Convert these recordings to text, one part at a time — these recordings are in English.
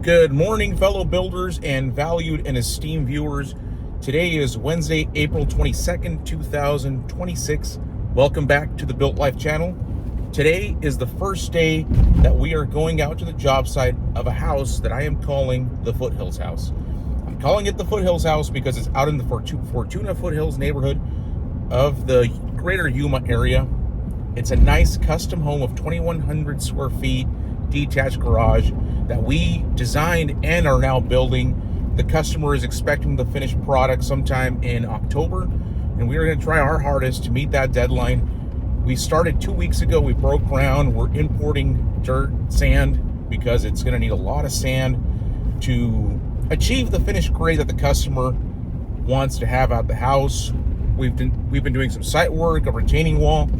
Good morning, fellow builders and valued and esteemed viewers. Today is Wednesday, April 22nd, 2026. Welcome back to the Built Life channel. Today is the first day that we are going out to the job site of a house that I am calling the Foothills House. I'm calling it the Foothills House because it's out in the Fortuna Foothills neighborhood of the greater Yuma area. It's a nice custom home of 2,100 square feet, detached garage that we designed and are now building. The customer is expecting the finished product sometime in October, and we are going to try our hardest to meet that deadline. We started 2 weeks ago. We broke ground. We're importing dirt, sand, because it's going to need a lot of sand to achieve the finished grade that the customer wants to have at the house. We've been doing some site work, a retaining wall,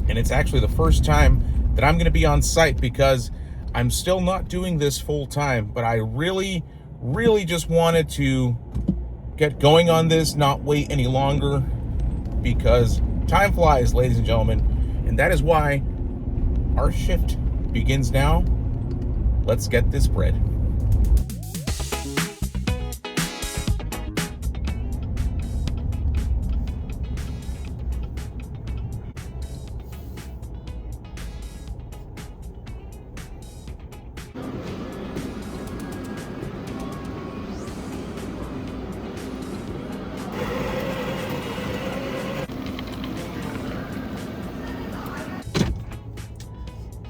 and it's actually the first time that I'm going to be on site because I'm still not doing this full time, but I really just wanted to get going on this, not wait any longer, because time flies, ladies and gentlemen, and that is why our shift begins now. Let's get this bread.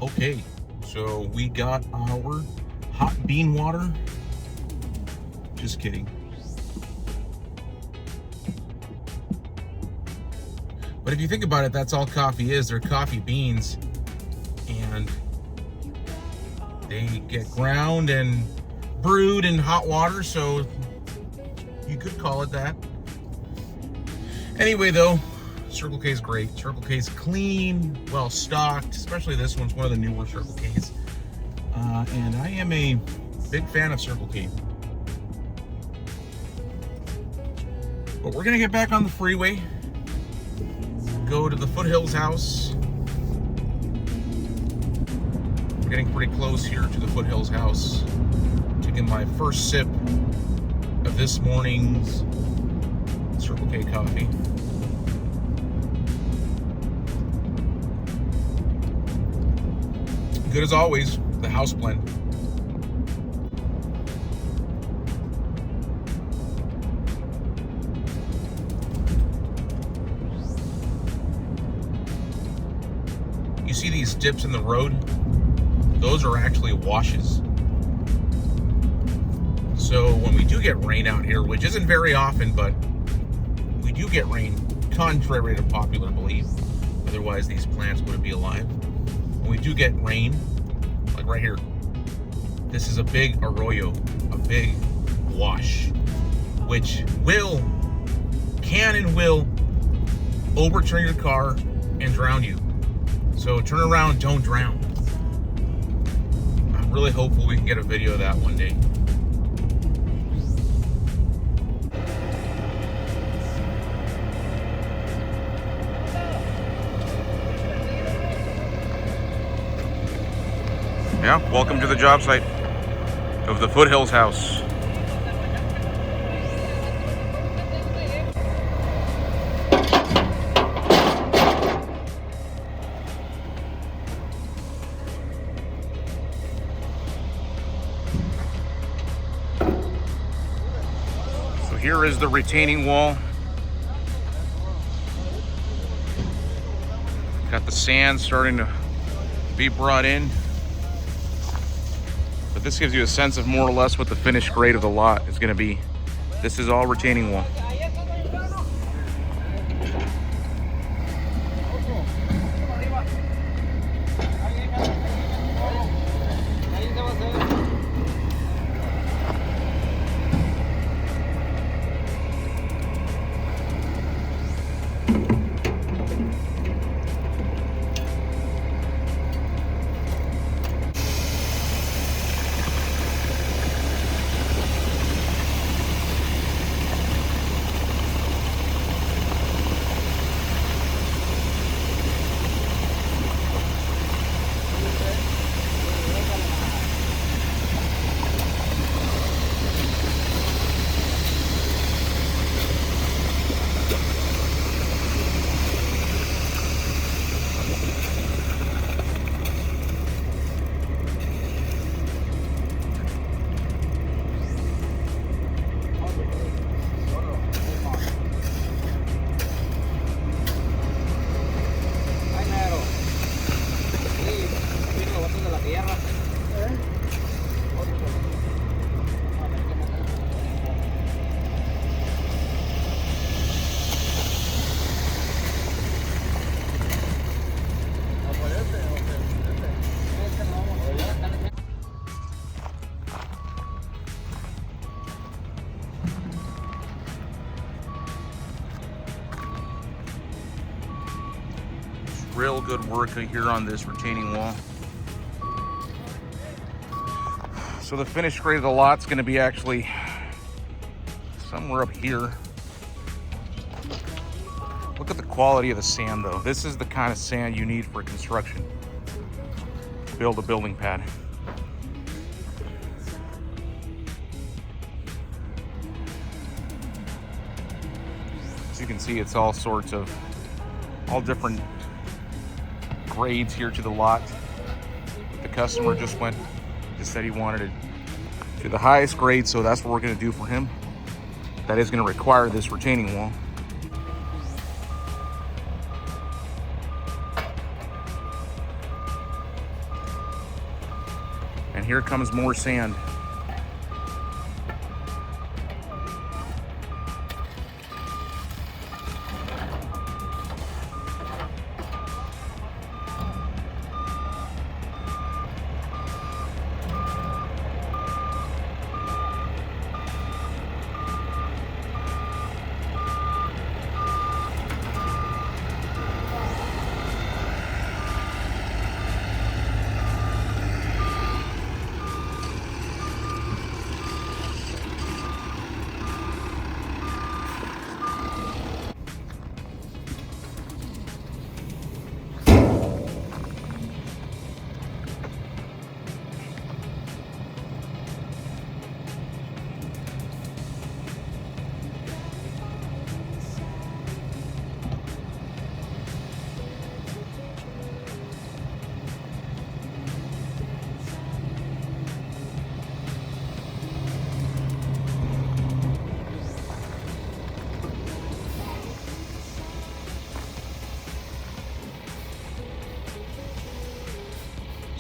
Okay, so we got our hot bean water. Just kidding. But if you think about it, that's all coffee is. They're coffee beans, and they get ground and brewed in hot water, so you could call it that. Anyway, though, Circle K is great. Circle K is clean, well stocked, especially this one's one of the newer Circle Ks. And I am a big fan of Circle K. But we're gonna get back on the freeway, go to the Foothills House. We're getting pretty close here to the Foothills House. Taking my first sip of this morning's Circle K coffee. Good as always, the house blend. You see these dips in the road? Those are actually washes. So when we do get rain out here, which isn't very often, but we do get rain, contrary to popular belief. Otherwise these plants wouldn't be alive. When we do get rain, like right here, this is a big arroyo, a big wash, which can and will overturn your car and drown you. So turn around, don't drown. I'm really hopeful we can get a video of that one day. Yeah, welcome to the job site of the Foothills House. So here is the retaining wall. Got the sand starting to be brought in. But this gives you a sense of more or less what the finished grade of the lot is going to be. This is all retaining wall. real good work here on this retaining wall. So the finished grade of the lot's going to be actually somewhere up here. Look at the quality of the sand though. This is the kind of sand you need for construction. Build a building pad. As you can see, it's all different grades here to the lot. The customer just said he wanted it to the highest grade, so that's what we're going to do for him. That is going to require this retaining wall. And here comes more sand.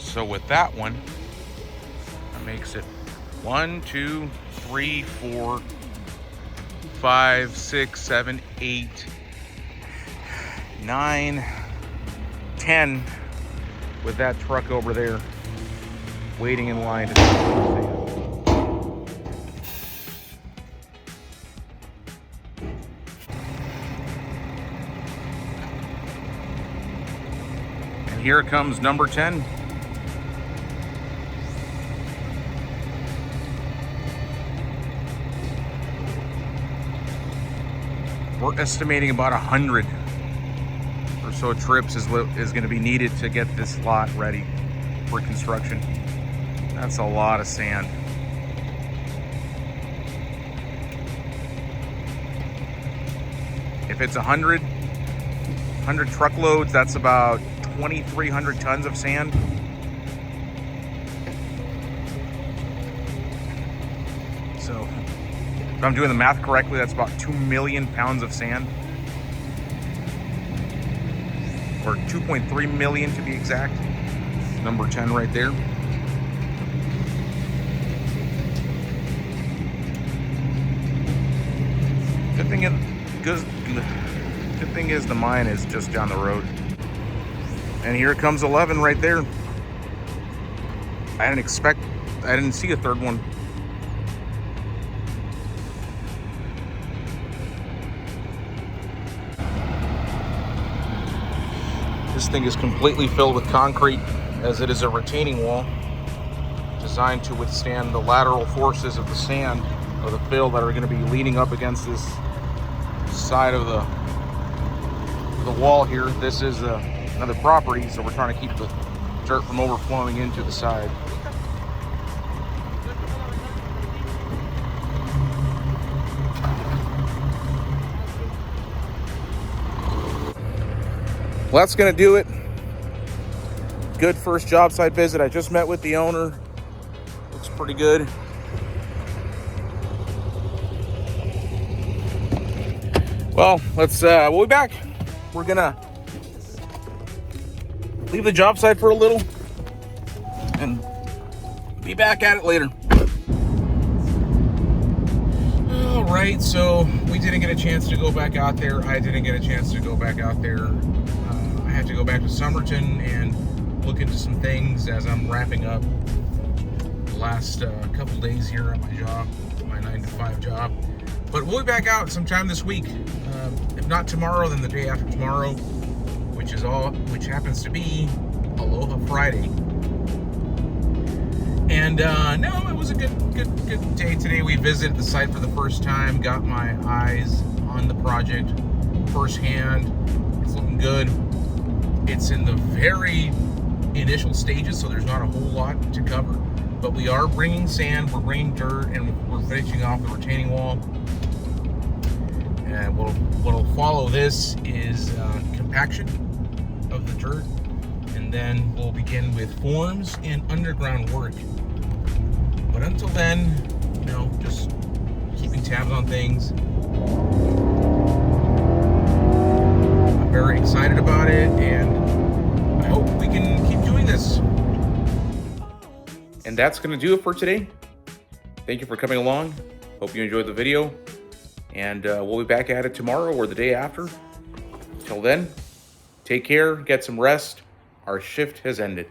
So with that one, that makes it 1, 2, 3, 4, 5, 6, 7, 8, 9, 10 with that truck over there waiting in line to take the sand. And here comes number 10. We're estimating about 100 or so trips is what is going to be needed to get this lot ready for construction. That's a lot of sand. If it's 100 truckloads, that's about 2,300 tons of sand. So if I'm doing the math correctly, that's about 2 million pounds of sand. Or 2.3 million to be exact. Number 10 right there. Good thing is the mine is just down the road. And here comes 11 right there. I didn't see a third one. This thing is completely filled with concrete, as it is a retaining wall designed to withstand the lateral forces of the sand or the fill that are going to be leaning up against this side of the wall here. This is another property, so we're trying to keep the dirt from overflowing into the side. Well, that's gonna do it. Good first job site visit. I just met with the owner. Looks pretty good. Well, we'll be back. We're gonna leave the job site for a little and be back at it later. All right, so we didn't get a chance to go back out there. I didn't get a chance to go back out there. I had to go back to Somerton and look into some things as I'm wrapping up the last couple days here at my job, my 9-to-5 job. But we'll be back out sometime this week. If not tomorrow, then the day after tomorrow, which which happens to be Aloha Friday. And no, it was a good day today. We visited the site for the first time, got my eyes on the project firsthand. It's looking good. It's in the very initial stages, so there's not a whole lot to cover. But we are bringing sand, we're bringing dirt, and we're finishing off the retaining wall. And what'll follow this is compaction of the dirt, and then we'll begin with forms and underground work. But until then, you know, just keeping tabs on things. I'm very excited about it, and I hope we can keep doing this. And that's going to do it for today. Thank you for coming along. Hope you enjoyed the video. And we'll be back at it tomorrow or the day after. Till then, take care, get some rest. Our shift has ended.